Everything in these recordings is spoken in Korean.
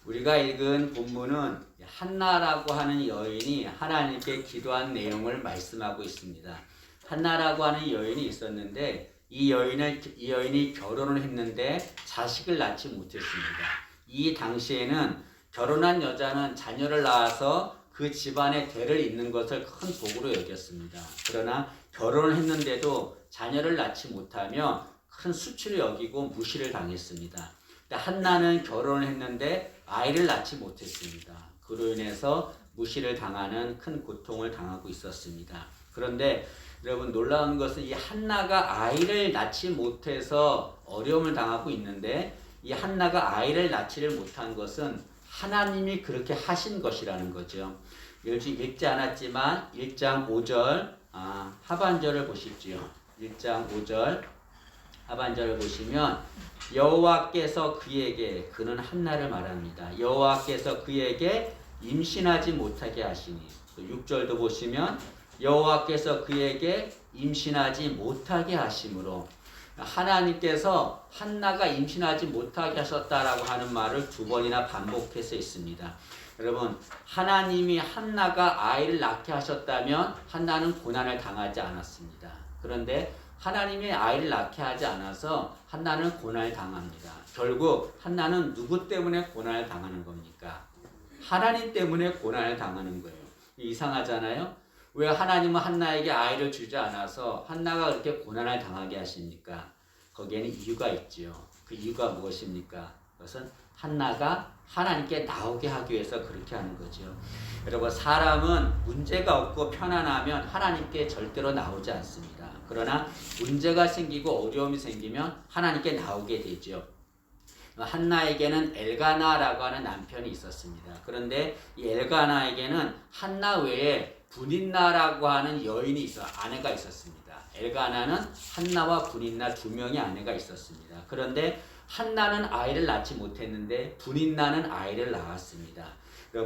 우리가 읽은 본문은 한나라고 하는 여인이 하나님께 기도한 내용을 말씀하고 있습니다. 한나라고 하는 여인이 있었는데 이 여인이 결혼을 했는데 자식을 낳지 못했습니다. 이 당시에는 결혼한 여자는 자녀를 낳아서 그 집안의 대를 잇는 것을 큰 복으로 여겼습니다. 그러나 결혼을 했는데도 자녀를 낳지 못하며 큰 수치를 여기고 무시를 당했습니다. 한나는 결혼을 했는데 아이를 낳지 못했습니다. 그로 인해서 무시를 당하는 큰 고통을 당하고 있었습니다. 그런데 여러분 놀라운 것은 이 한나가 아이를 낳지 못해서 어려움을 당하고 있는데 이 한나가 아이를 낳지를 못한 것은 하나님이 그렇게 하신 것이라는 거죠. 읽지 않았지만 1장 5절 하반절을 보십시오. 1장 5절 하반절을 보시면 여호와께서 그에게 그는 한나를 말합니다. 여호와께서 그에게 임신하지 못하게 하시니 6절도 보시면 여호와께서 그에게 임신하지 못하게 하심으로 하나님께서 한나가 임신하지 못하게 하셨다라고 하는 말을 두 번이나 반복해서 있습니다. 여러분 하나님이 한나가 아이를 낳게 하셨다면 한나는 고난을 당하지 않았습니다. 그런데 하나님이 아이를 낳게 하지 않아서 한나는 고난을 당합니다. 결국 한나는 누구 때문에 고난을 당하는 겁니까? 하나님 때문에 고난을 당하는 거예요. 이상하잖아요? 왜 하나님은 한나에게 아이를 주지 않아서 한나가 그렇게 고난을 당하게 하십니까? 거기에는 이유가 있죠. 그 이유가 무엇입니까? 그것은 한나가 하나님께 나오게 하기 위해서 그렇게 하는 거죠. 여러분 사람은 문제가 없고 편안하면 하나님께 절대로 나오지 않습니다. 그러나 문제가 생기고 어려움이 생기면 하나님께 나오게 되죠. 한나에게는 엘가나라고 하는 남편이 있었습니다. 그런데 이 엘가나에게는 한나 외에 분인나라고 하는 여인이 아내가 있었습니다. 엘가나는 한나와 분인나 두 명의 아내가 있었습니다. 그런데 한나는 아이를 낳지 못했는데 분인나는 아이를 낳았습니다.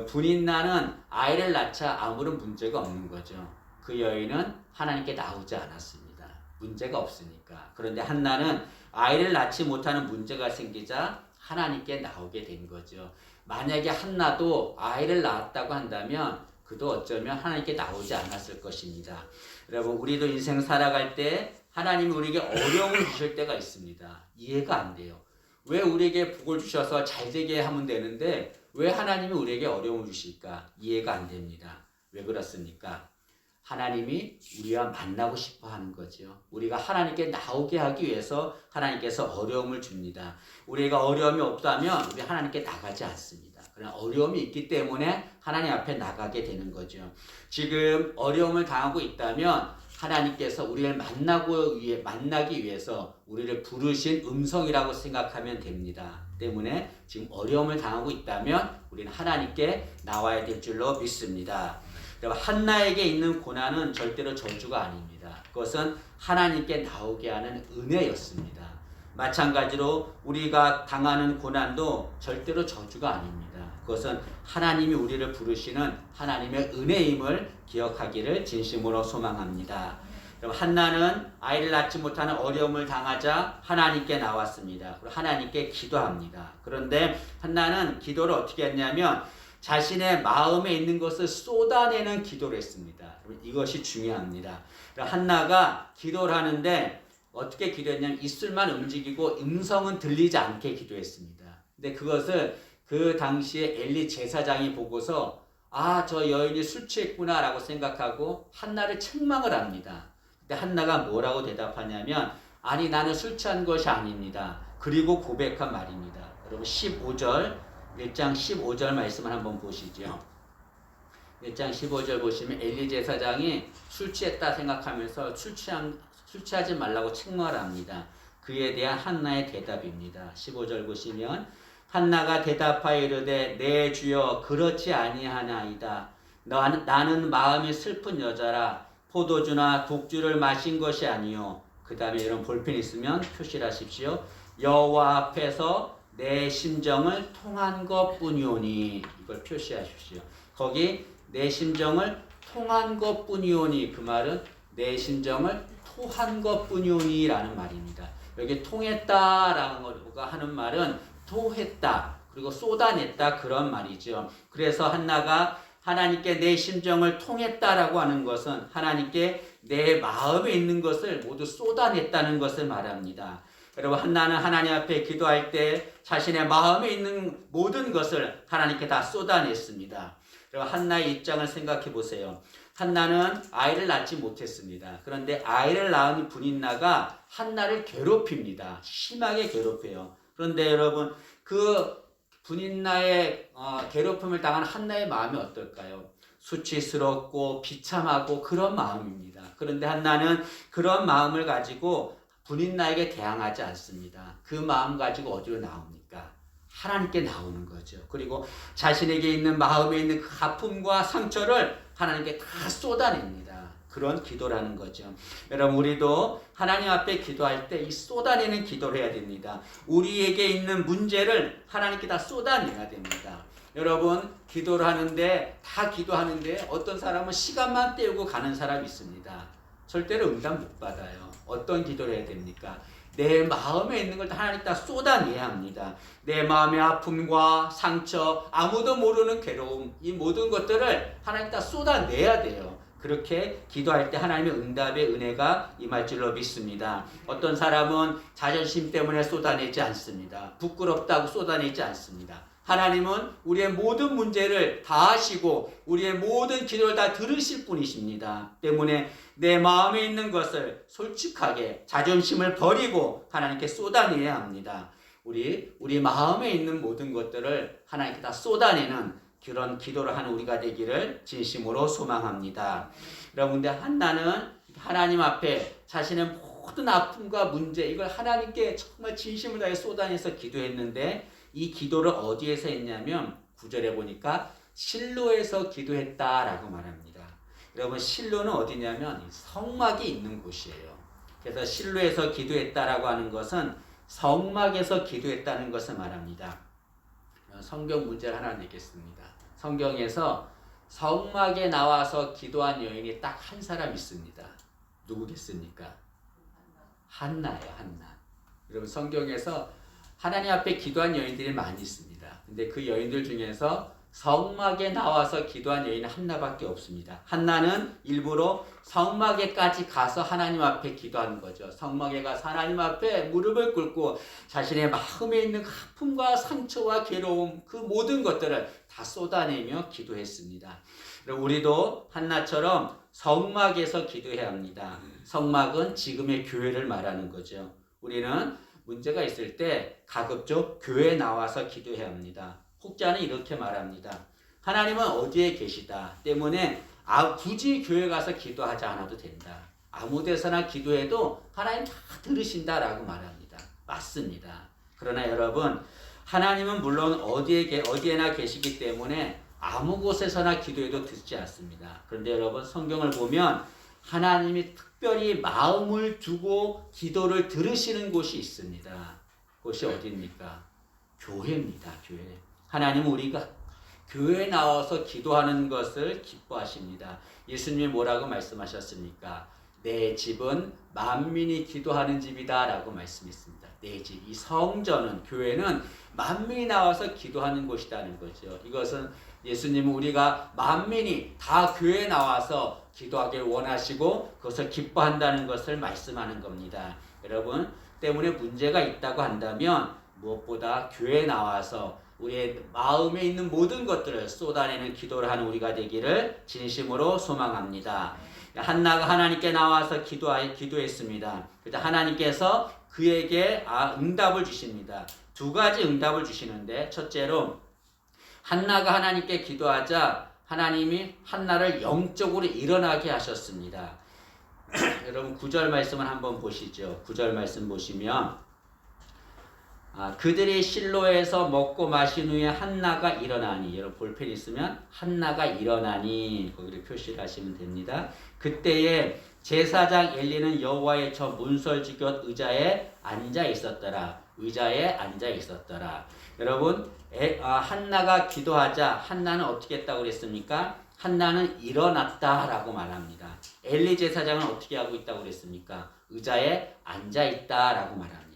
분인나는 아이를 낳자 아무런 문제가 없는 거죠. 그 여인은 하나님께 나오지 않았습니다. 문제가 없으니까. 그런데 한나는 아이를 낳지 못하는 문제가 생기자 하나님께 나오게 된 거죠. 만약에 한나도 아이를 낳았다고 한다면 그도 어쩌면 하나님께 나오지 않았을 것입니다. 여러분 우리도 인생 살아갈 때 하나님이 우리에게 어려움을 주실 때가 있습니다. 이해가 안 돼요. 왜 우리에게 복을 주셔서 잘 되게 하면 되는데 왜 하나님이 우리에게 어려움을 주실까? 이해가 안 됩니다. 왜 그렇습니까? 하나님이 우리와 만나고 싶어 하는 거죠. 우리가 하나님께 나오게 하기 위해서 하나님께서 어려움을 줍니다. 우리가 어려움이 없다면 우리 하나님께 나가지 않습니다. 그러나 어려움이 있기 때문에 하나님 앞에 나가게 되는 거죠. 지금 어려움을 당하고 있다면 하나님께서 우리를 만나기 위해서 우리를 부르신 음성이라고 생각하면 됩니다. 때문에 지금 어려움을 당하고 있다면 우리는 하나님께 나와야 될 줄로 믿습니다. 한나에게 있는 고난은 절대로 저주가 아닙니다. 그것은 하나님께 나오게 하는 은혜였습니다. 마찬가지로 우리가 당하는 고난도 절대로 저주가 아닙니다. 그것은 하나님이 우리를 부르시는 하나님의 은혜임을 기억하기를 진심으로 소망합니다. 한나는 아이를 낳지 못하는 어려움을 당하자 하나님께 나왔습니다. 그리고 하나님께 기도합니다. 그런데 한나는 기도를 어떻게 했냐면 자신의 마음에 있는 것을 쏟아내는 기도를 했습니다. 이것이 중요합니다. 한나가 기도를 하는데 어떻게 기도했냐면 입술만 움직이고 음성은 들리지 않게 기도했습니다. 근데 그것을 그 당시에 엘리 제사장이 보고서 저 여인이 술 취했구나 라고 생각하고 한나를 책망을 합니다. 근데 한나가 뭐라고 대답하냐면 아니 나는 술 취한 것이 아닙니다. 그리고 고백한 말입니다. 여러분 1장 15절 말씀을 한번 보시죠. 1장 15절 보시면 엘리 제사장이 술 취했다 생각하면서 술 취하지 말라고 책망을 합니다. 그에 대한 한나의 대답입니다. 15절 보시면 한나가 대답하여 이르되 내 주여 그렇지 아니하나이다. 나는 마음이 슬픈 여자라 포도주나 독주를 마신 것이 아니요. 그 다음에 이런 볼펜 있으면 표시를 하십시오. 여호와 앞에서 내 심정을 통한 것뿐이오니 이걸 표시하십시오. 거기 내 심정을 통한 것뿐이오니 그 말은 내 심정을 토한 것뿐이오니 라는 말입니다. 여기 통했다라는 거가 하는 말은 토했다. 그리고 쏟아냈다 그런 말이죠. 그래서 한나가 하나님께 내 심정을 통했다라고 하는 것은 하나님께 내 마음에 있는 것을 모두 쏟아냈다는 것을 말합니다. 여러분 한나는 하나님 앞에 기도할 때 자신의 마음에 있는 모든 것을 하나님께 다 쏟아냈습니다. 여러분 한나의 입장을 생각해 보세요. 한나는 아이를 낳지 못했습니다. 그런데 아이를 낳은 분인나가 한나를 괴롭힙니다. 심하게 괴롭혀요. 그런데 여러분 그 분인나의 괴롭힘을 당한 한나의 마음이 어떨까요? 수치스럽고 비참하고 그런 마음입니다. 그런데 한나는 그런 마음을 가지고 분인나에게 대항하지 않습니다. 그 마음 가지고 어디로 나옵니까? 하나님께 나오는 거죠. 그리고 자신에게 있는 마음에 있는 그 아픔과 상처를 하나님께 다 쏟아냅니다. 그런 기도라는 거죠. 여러분 우리도 하나님 앞에 기도할 때 이 쏟아내는 기도를 해야 됩니다. 우리에게 있는 문제를 하나님께 다 쏟아내야 됩니다. 여러분 기도를 하는데 다 기도하는데 어떤 사람은 시간만 때우고 가는 사람이 있습니다. 절대로 응답 못 받아요. 어떤 기도를 해야 됩니까? 내 마음에 있는 걸 하나님 다 쏟아내야 합니다. 내 마음의 아픔과 상처, 아무도 모르는 괴로움, 이 모든 것들을 하나님 다 쏟아내야 돼요. 그렇게 기도할 때 하나님의 응답의 은혜가 임할 줄로 믿습니다. 어떤 사람은 자존심 때문에 쏟아내지 않습니다. 부끄럽다고 쏟아내지 않습니다. 하나님은 우리의 모든 문제를 다 아시고 우리의 모든 기도를 다 들으실 분이십니다. 때문에 내 마음에 있는 것을 솔직하게 자존심을 버리고 하나님께 쏟아내야 합니다. 우리 마음에 있는 모든 것들을 하나님께 다 쏟아내는 그런 기도를 하는 우리가 되기를 진심으로 소망합니다. 여러분들 한나는 하나님 앞에 자신의 모든 아픔과 문제 이걸 하나님께 정말 진심을 다해 쏟아내서 기도했는데 이 기도를 어디에서 했냐면 9절에 보니까 실로에서 기도했다라고 말합니다. 여러분 실로는 어디냐면 성막이 있는 곳이에요. 그래서 실로에서 기도했다라고 하는 것은 성막에서 기도했다는 것을 말합니다. 성경 문제를 하나 내겠습니다. 성경에서 성막에 나와서 기도한 여인이 딱 한 사람 있습니다. 누구겠습니까? 한나예요. 한나. 여러분 성경에서 하나님 앞에 기도한 여인들이 많이 있습니다. 근데 그 여인들 중에서 성막에 나와서 기도한 여인은 한나밖에 없습니다. 한나는 일부러 성막에까지 가서 하나님 앞에 기도하는 거죠. 성막에 가서 하나님 앞에 무릎을 꿇고 자신의 마음에 있는 아픔과 상처와 괴로움 그 모든 것들을 다 쏟아내며 기도했습니다. 우리도 한나처럼 성막에서 기도해야 합니다. 성막은 지금의 교회를 말하는 거죠. 우리는 문제가 있을 때 가급적 교회에 나와서 기도해야 합니다. 혹자는 이렇게 말합니다. 하나님은 어디에 계시다 때문에 굳이 교회 가서 기도하지 않아도 된다. 아무 데서나 기도해도 하나님 다 들으신다라고 말합니다. 맞습니다. 그러나 여러분 하나님은 물론 어디에나 계시기 때문에 아무 곳에서나 기도해도 듣지 않습니다. 그런데 여러분 성경을 보면 하나님이 특별히 마음을 두고 기도를 들으시는 곳이 있습니다. 그것이 어디입니까? 교회입니다. 교회. 하나님은 우리가 교회에 나와서 기도하는 것을 기뻐하십니다. 예수님이 뭐라고 말씀하셨습니까? 내 집은 만민이 기도하는 집이다 라고 말씀했습니다. 내 집, 이 성전은 교회는 만민이 나와서 기도하는 곳이라는 거죠. 이것은 예수님은 우리가 만민이 다 교회에 나와서 기도하길 원하시고 그것을 기뻐한다는 것을 말씀하는 겁니다. 여러분 때문에 문제가 있다고 한다면 무엇보다 교회에 나와서 우리의 마음에 있는 모든 것들을 쏟아내는 기도를 하는 우리가 되기를 진심으로 소망합니다. 한나가 하나님께 나와서 기도했습니다. 그때 하나님께서 그에게 응답을 주십니다. 두 가지 응답을 주시는데 첫째로 한나가 하나님께 기도하자 하나님이 한나를 영적으로 일어나게 하셨습니다. 여러분 9절 말씀을 한번 보시죠. 9절 말씀 보시면 그들이 실로에서 먹고 마신 후에 한나가 일어나니 여러분 볼펜 있으면 한나가 일어나니 거기를 표시를 하시면 됩니다. 그때에 제사장 엘리는 여호와의 저 문설주 곁 의자에 앉아 있었더라. 의자에 앉아 있었더라. 여러분 한나가 기도하자 한나는 어떻게 했다고 그랬습니까? 한나는 일어났다라고 말합니다. 엘리 제사장은 어떻게 하고 있다고 그랬습니까? 의자에 앉아 있다라고 말합니다.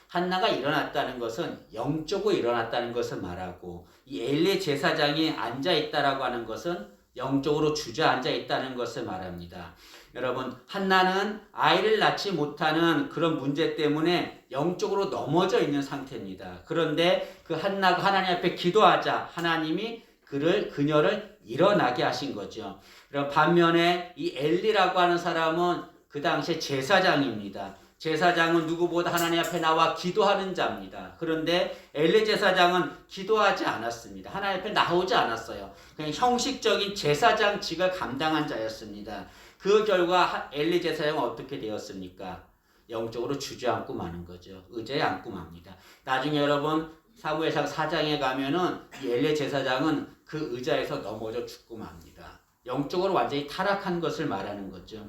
한나가 일어났다는 것은 영적으로 일어났다는 것을 말하고, 이 엘리 제사장이 앉아 있다라고 하는 것은 영적으로 주저앉아 있다는 것을 말합니다. 여러분, 한나는 아이를 낳지 못하는 그런 문제 때문에 영적으로 넘어져 있는 상태입니다. 그런데 그 한나가 하나님 앞에 기도하자 하나님이 그녀를 일어나게 하신 거죠. 그럼 반면에 이 엘리라고 하는 사람은 그 당시에 제사장입니다. 제사장은 누구보다 하나님 앞에 나와 기도하는 자입니다. 그런데 엘리 제사장은 기도하지 않았습니다. 하나님 앞에 나오지 않았어요. 그냥 형식적인 제사장직을 감당한 자였습니다. 그 결과 엘리 제사장은 어떻게 되었습니까? 영적으로 주저앉고 마는 거죠. 의자에 앉고 맙니다. 나중에 여러분 사무엘상 4장에 가면은 이 엘리 제사장은 그 의자에서 넘어져 죽고 맙니다. 영적으로 완전히 타락한 것을 말하는 거죠.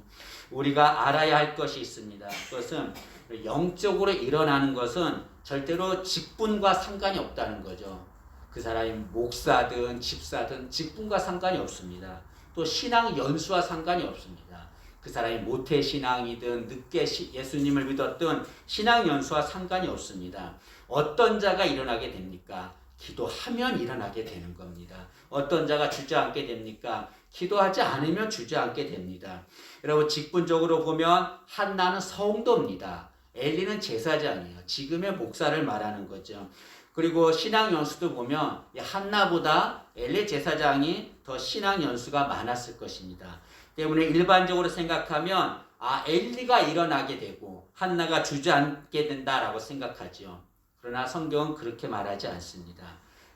우리가 알아야 할 것이 있습니다. 그것은 영적으로 일어나는 것은 절대로 직분과 상관이 없다는 거죠. 그 사람이 목사든 집사든 직분과 상관이 없습니다. 또 신앙 연수와 상관이 없습니다. 그 사람이 모태신앙이든 늦게 예수님을 믿었든 신앙 연수와 상관이 없습니다. 어떤 자가 일어나게 됩니까? 기도하면 일어나게 되는 겁니다. 어떤 자가 주저앉게 됩니까? 기도하지 않으면 주저앉게 됩니다. 여러분, 직분적으로 보면 한나는 성도입니다. 엘리는 제사장이에요. 지금의 목사를 말하는 거죠. 그리고 신앙 연수도 보면 한나보다 엘리 제사장이 더 신앙 연수가 많았을 것입니다. 때문에 일반적으로 생각하면 엘리가 일어나게 되고 한나가 주저앉게 된다라고 생각하죠. 그러나 성경은 그렇게 말하지 않습니다.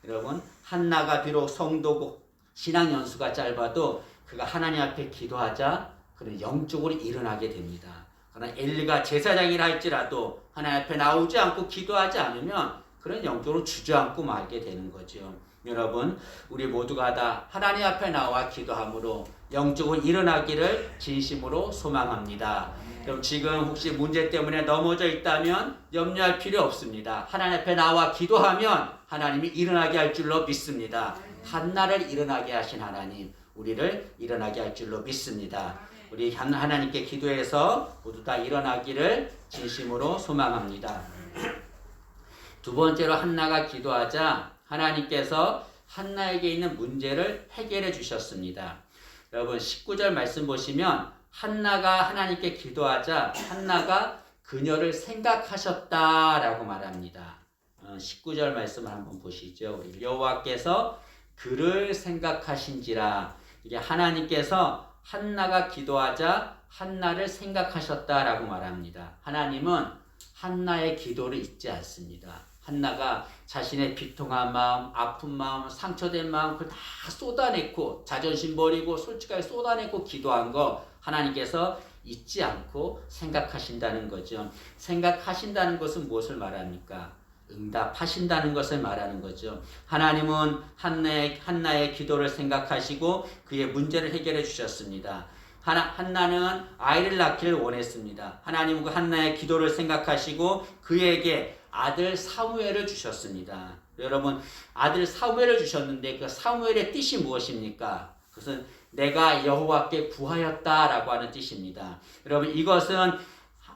여러분, 한나가 비록 성도고 신앙 연수가 짧아도 그가 하나님 앞에 기도하자 그는 영적으로 일어나게 됩니다. 그러나 엘리가 제사장이라 할지라도 하나님 앞에 나오지 않고 기도하지 않으면 그런 영적으로 주저앉고 말게 되는 거죠. 여러분, 우리 모두가 다 하나님 앞에 나와 기도함으로 영적으로 일어나기를 진심으로 소망합니다. 그럼 지금 혹시 문제 때문에 넘어져 있다면 염려할 필요 없습니다. 하나님 앞에 나와 기도하면 하나님이 일어나게 할 줄로 믿습니다. 한나를 일어나게 하신 하나님, 우리를 일어나게 할 줄로 믿습니다. 우리 하나님께 기도해서 모두 다 일어나기를 진심으로 소망합니다. 두 번째로 한나가 기도하자 하나님께서 한나에게 있는 문제를 해결해 주셨습니다. 여러분 19절 말씀 보시면 한나가 하나님께 기도하자 한나가 그녀를 생각하셨다라고 말합니다. 19절 말씀을 한번 보시죠. 여호와께서 그를 생각하신지라. 이게 하나님께서 한나가 기도하자 한나를 생각하셨다라고 말합니다. 하나님은 한나의 기도를 잊지 않습니다. 한나가 자신의 비통한 마음, 아픈 마음, 상처된 마음 그걸 다 쏟아내고 자존심 버리고 솔직하게 쏟아내고 기도한 거 하나님께서 잊지 않고 생각하신다는 거죠. 생각하신다는 것은 무엇을 말합니까? 응답하신다는 것을 말하는 거죠. 하나님은 한나의 기도를 생각하시고 그의 문제를 해결해 주셨습니다. 한나는 아이를 낳기를 원했습니다. 하나님은 그 한나의 기도를 생각하시고 그에게 아들 사무엘을 주셨습니다. 여러분, 아들 사무엘을 주셨는데 그 사무엘의 뜻이 무엇입니까? 그것은 내가 여호와께 구하였다라고 하는 뜻입니다. 여러분, 이것은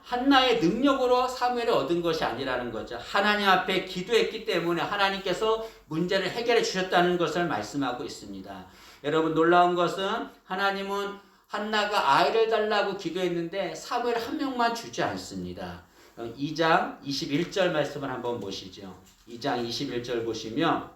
한나의 능력으로 사무엘을 얻은 것이 아니라는 거죠. 하나님 앞에 기도했기 때문에 하나님께서 문제를 해결해 주셨다는 것을 말씀하고 있습니다. 여러분, 놀라운 것은 하나님은 한나가 아이를 달라고 기도했는데 사무엘 한 명만 주지 않습니다. 2장 21절 말씀을 한번 보시죠. 2장 21절 보시면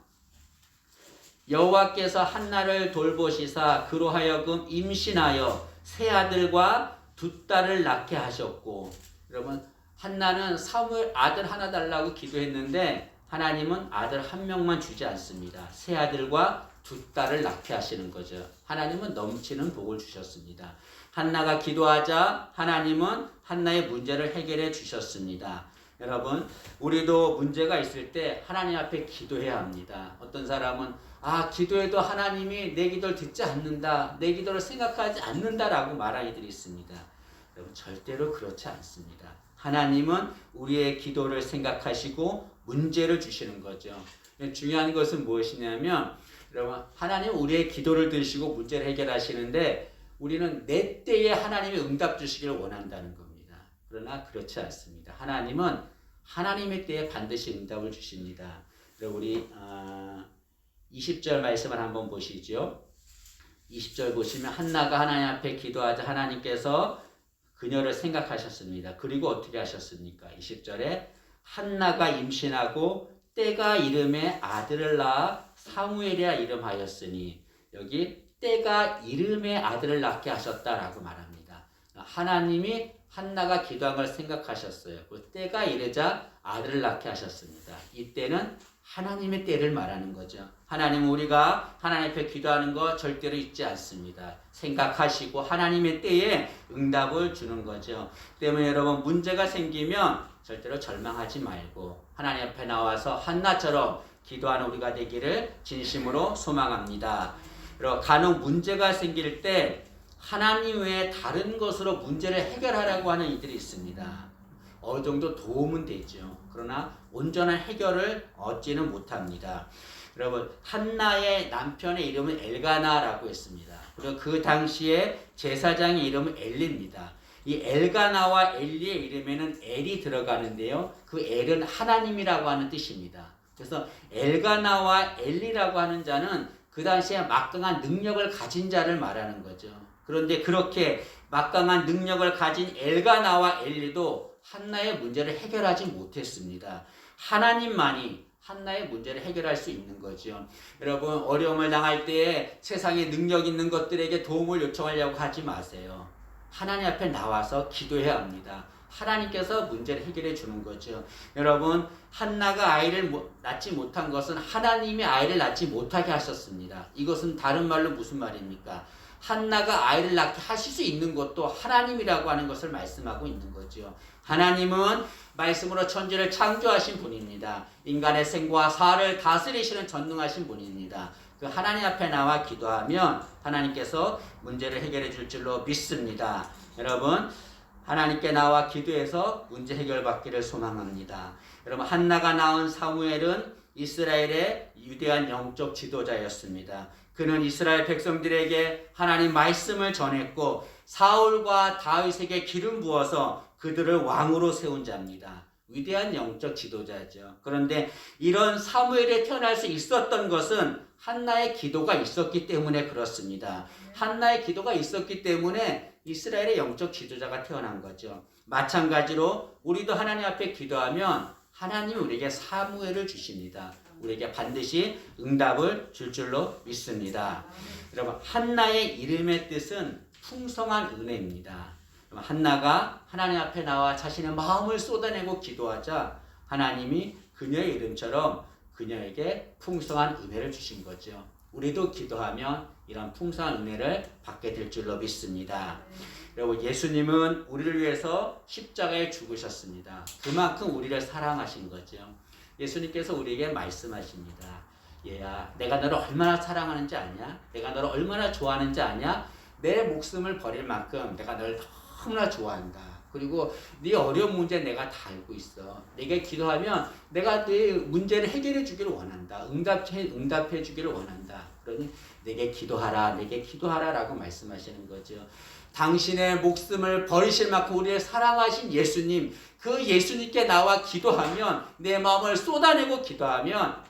여호와께서 한나를 돌보시사 그로 하여금 임신하여 세 아들과 두 딸을 낳게 하셨고, 여러분 한나는 사무엘 아들 하나 달라고 기도했는데 하나님은 아들 한 명만 주지 않습니다. 세 아들과 두 딸을 낳게 하시는 거죠. 하나님은 넘치는 복을 주셨습니다. 한나가 기도하자 하나님은 한나의 문제를 해결해 주셨습니다. 여러분, 우리도 문제가 있을 때 하나님 앞에 기도해야 합니다. 어떤 사람은 기도해도 하나님이 내 기도를 듣지 않는다, 내 기도를 생각하지 않는다라고 말하는 이들이 있습니다. 여러분, 절대로 그렇지 않습니다. 하나님은 우리의 기도를 생각하시고 문제를 주시는 거죠. 중요한 것은 무엇이냐면, 여러분, 하나님은 우리의 기도를 들으시고 문제를 해결하시는데 우리는 내 때에 하나님이 응답 주시기를 원한다는 겁니다. 그러나 그렇지 않습니다. 하나님은 하나님의 때에 반드시 응답을 주십니다. 그리고 우리 20절 말씀을 한번 보시죠. 20절 보시면 한나가 하나님 앞에 기도하자 하나님께서 그녀를 생각하셨습니다. 그리고 어떻게 하셨습니까? 20절에 한나가 임신하고 때가 이름에 아들을 낳아 사무엘이라 이름하였으니, 여기 때가 이름에 아들을 낳게 하셨다라고 말합니다. 하나님이 한나가 기도한 걸 생각하셨어요. 그 때가 이르자 아들을 낳게 하셨습니다. 이 때는 하나님의 때를 말하는 거죠. 하나님은 우리가 하나님 앞에 기도하는 거 절대로 잊지 않습니다. 생각하시고 하나님의 때에 응답을 주는 거죠. 때문에 여러분, 문제가 생기면 절대로 절망하지 말고 하나님 앞에 나와서 한나처럼 기도하는 우리가 되기를 진심으로 소망합니다. 그리고 간혹 문제가 생길 때 하나님 외에 다른 것으로 문제를 해결하려고 하는 이들이 있습니다. 어느 정도 도움은 되죠. 그러나 온전한 해결을 얻지는 못합니다. 여러분, 한나의 남편의 이름은 엘가나라고 했습니다. 그리고 그 당시에 제사장의 이름은 엘리입니다. 이 엘가나와 엘리의 이름에는 엘이 들어가는데요. 그 엘은 하나님이라고 하는 뜻입니다. 그래서 엘가나와 엘리라고 하는 자는 그 당시에 막강한 능력을 가진 자를 말하는 거죠. 그런데 그렇게 막강한 능력을 가진 엘가나와 엘리도 한나의 문제를 해결하지 못했습니다. 하나님만이 한나의 문제를 해결할 수 있는 거죠. 여러분, 어려움을 당할 때 세상에 능력 있는 것들에게 도움을 요청하려고 하지 마세요. 하나님 앞에 나와서 기도해야 합니다. 하나님께서 문제를 해결해 주는 거죠. 여러분, 한나가 아이를 낳지 못한 것은 하나님이 아이를 낳지 못하게 하셨습니다. 이것은 다른 말로 무슨 말입니까? 한나가 아이를 낳게 하실 수 있는 것도 하나님이라고 하는 것을 말씀하고 있는 거죠. 하나님은 말씀으로 천지를 창조하신 분입니다. 인간의 생과 사를 다스리시는 전능하신 분입니다. 그 하나님 앞에 나와 기도하면 하나님께서 문제를 해결해 줄 줄로 믿습니다. 여러분, 하나님께 나와 기도해서 문제 해결받기를 소망합니다. 여러분, 한나가 낳은 사무엘은 이스라엘의 위대한 영적 지도자였습니다. 그는 이스라엘 백성들에게 하나님 말씀을 전했고 사울과 다윗에게 기름 부어서 그들을 왕으로 세운 자입니다. 위대한 영적 지도자죠. 그런데 이런 사무엘이 태어날 수 있었던 것은 한나의 기도가 있었기 때문에 그렇습니다. 한나의 기도가 있었기 때문에 이스라엘의 영적 지도자가 태어난 거죠. 마찬가지로 우리도 하나님 앞에 기도하면 하나님이 우리에게 사무엘을 주십니다. 우리에게 반드시 응답을 줄 줄로 믿습니다. 여러분, 한나의 이름의 뜻은 풍성한 은혜입니다. 한나가 하나님 앞에 나와 자신의 마음을 쏟아내고 기도하자 하나님이 그녀의 이름처럼 그녀에게 풍성한 은혜를 주신 거죠. 우리도 기도하면 이런 풍성한 은혜를 받게 될 줄로 믿습니다. 그리고 예수님은 우리를 위해서 십자가에 죽으셨습니다. 그만큼 우리를 사랑하신 거죠. 예수님께서 우리에게 말씀하십니다. 얘야, 내가 너를 얼마나 사랑하는지 아냐? 내가 너를 얼마나 좋아하는지 아냐? 내 목숨을 버릴 만큼 내가 너를 너무나 좋아한다. 그리고 네 어려운 문제 내가 다 알고 있어. 내게 기도하면 내가 네 문제를 해결해 주기를 원한다. 응답해 주기를 원한다. 그러니 내게 기도하라, 내게 기도하라 라고 말씀하시는 거죠. 당신의 목숨을 버리실 만큼 우리를 사랑하신 예수님, 그 예수님께 나와 기도하면, 내 마음을 쏟아내고 기도하면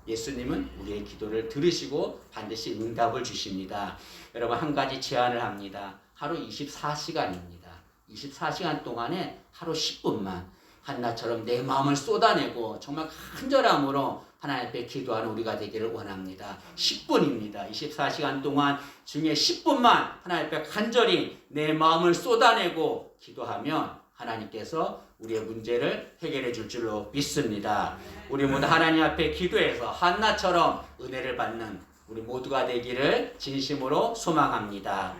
예수님은 우리의 기도를 들으시고 반드시 응답을 주십니다. 여러분, 한 가지 제안을 합니다. 하루 24시간입니다. 24시간 동안에 하루 10분만 한나처럼 내 마음을 쏟아내고 정말 간절함으로 하나님 앞에 기도하는 우리가 되기를 원합니다. 10분입니다. 24시간 동안 중에 10분만 하나님 앞에 간절히 내 마음을 쏟아내고 기도하면 하나님께서 우리의 문제를 해결해 줄 줄로 믿습니다. 우리 모두 하나님 앞에 기도해서 한나처럼 은혜를 받는 우리 모두가 되기를 진심으로 소망합니다.